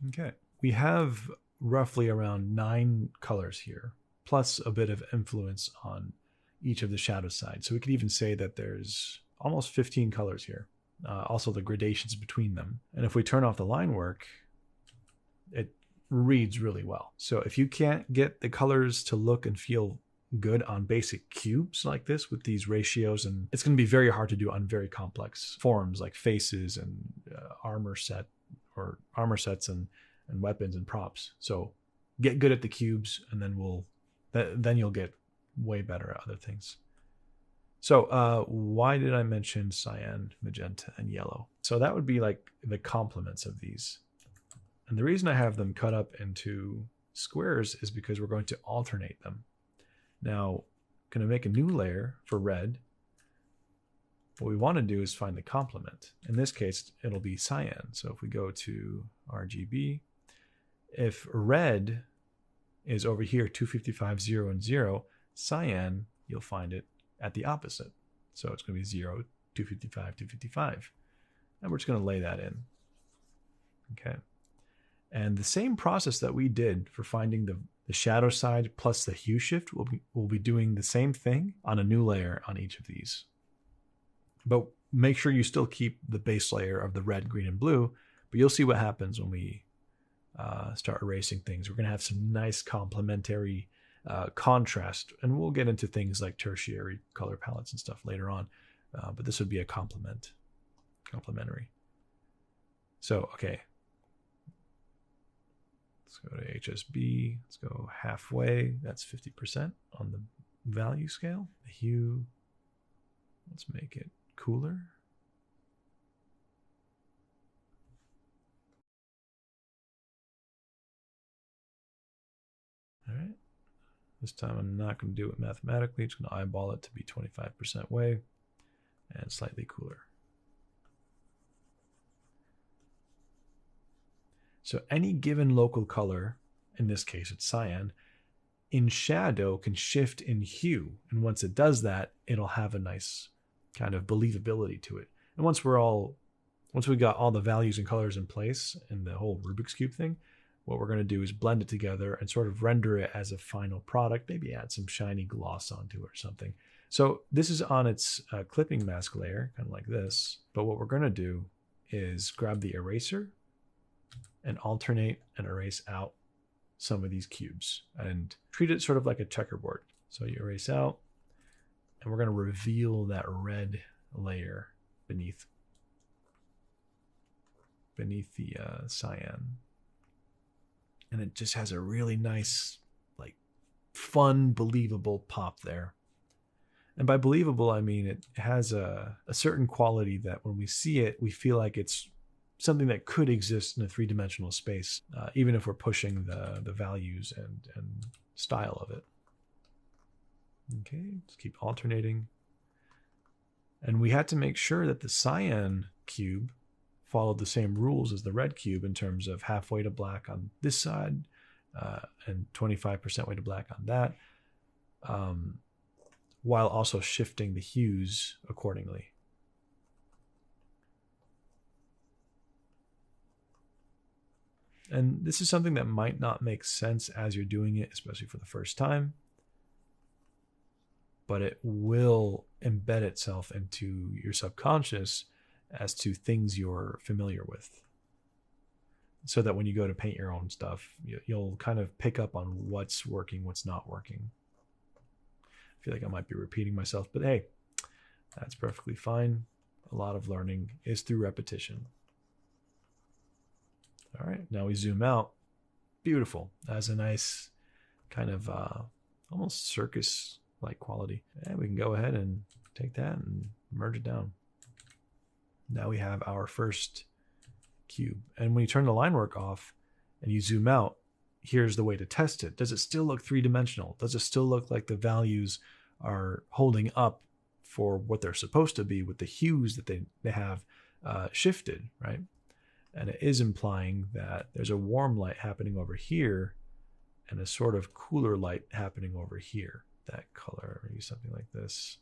Okay. We have roughly around 9 colors here, plus a bit of influence on each of the shadow sides. So we could even say that there's almost 15 colors here. Also the gradations between them. And if we turn off the line work, it reads really well. So if you can't get the colors to look and feel good on basic cubes like this with these ratios, and it's going to be very hard to do on very complex forms like faces and armor sets and weapons and props. So get good at the cubes, and then you'll get way better at other things. So why did I mention cyan, magenta, and yellow? So that would be like the complements of these. And the reason I have them cut up into squares is because we're going to alternate them. Now, I'm going to make a new layer for red. What we want to do is find the complement. In this case, it'll be cyan. So if we go to RGB, if red is over here, 255, 0, and 0, cyan, you'll find it at the opposite. So it's going to be 0, 255, 255. And we're just going to lay that in. Okay. And the same process that we did for finding the shadow side plus the hue shift, we'll be doing the same thing on a new layer on each of these. But make sure you still keep the base layer of the red, green, and blue. But you'll see what happens when we start erasing things. We're going to have some nice complementary contrast. And we'll get into things like tertiary color palettes and stuff later on. But this would be a complementary. So, okay. Let's go to HSB. Let's go halfway. That's 50% on the value scale. The hue, let's make it cooler. All right. This time I'm not going to do it mathematically. It's going to eyeball it to be 25% way and slightly cooler. So any given local color, in this case it's cyan, in shadow can shift in hue. And once it does that, it'll have a nice kind of believability to it. And once we got all the values and colors in place in the whole Rubik's Cube thing, what we're going to do is blend it together and sort of render it as a final product, maybe add some shiny gloss onto it or something. So this is on its clipping mask layer, kind of like this. But what we're going to do is grab the eraser and alternate and erase out some of these cubes and treat it sort of like a checkerboard. So you erase out, and we're going to reveal that red layer beneath the cyan. And it just has a really nice, like, fun, believable pop there. And by believable, I mean it has a certain quality that when we see it, we feel like it's something that could exist in a three-dimensional space, even if we're pushing the values and style of it. Okay, let's keep alternating. And we had to make sure that the cyan cube followed the same rules as the red cube in terms of halfway to black on this side and 25% way to black on that, while also shifting the hues accordingly. And this is something that might not make sense as you're doing it, especially for the first time, but it will embed itself into your subconscious as to things you're familiar with. So that when you go to paint your own stuff, you'll kind of pick up on what's working, what's not working. I feel like I might be repeating myself, but hey, that's perfectly fine. A lot of learning is through repetition. All right, now we zoom out. Beautiful. That has a nice kind of almost circus-like quality. And we can go ahead and take that and merge it down. Now we have our first cube. And when you turn the line work off and you zoom out, here's the way to test it. Does it still look three-dimensional? Does it still look like the values are holding up for what they're supposed to be with the hues that they have shifted, right? And it is implying that there's a warm light happening over here and a sort of cooler light happening over here. That color, maybe something like this.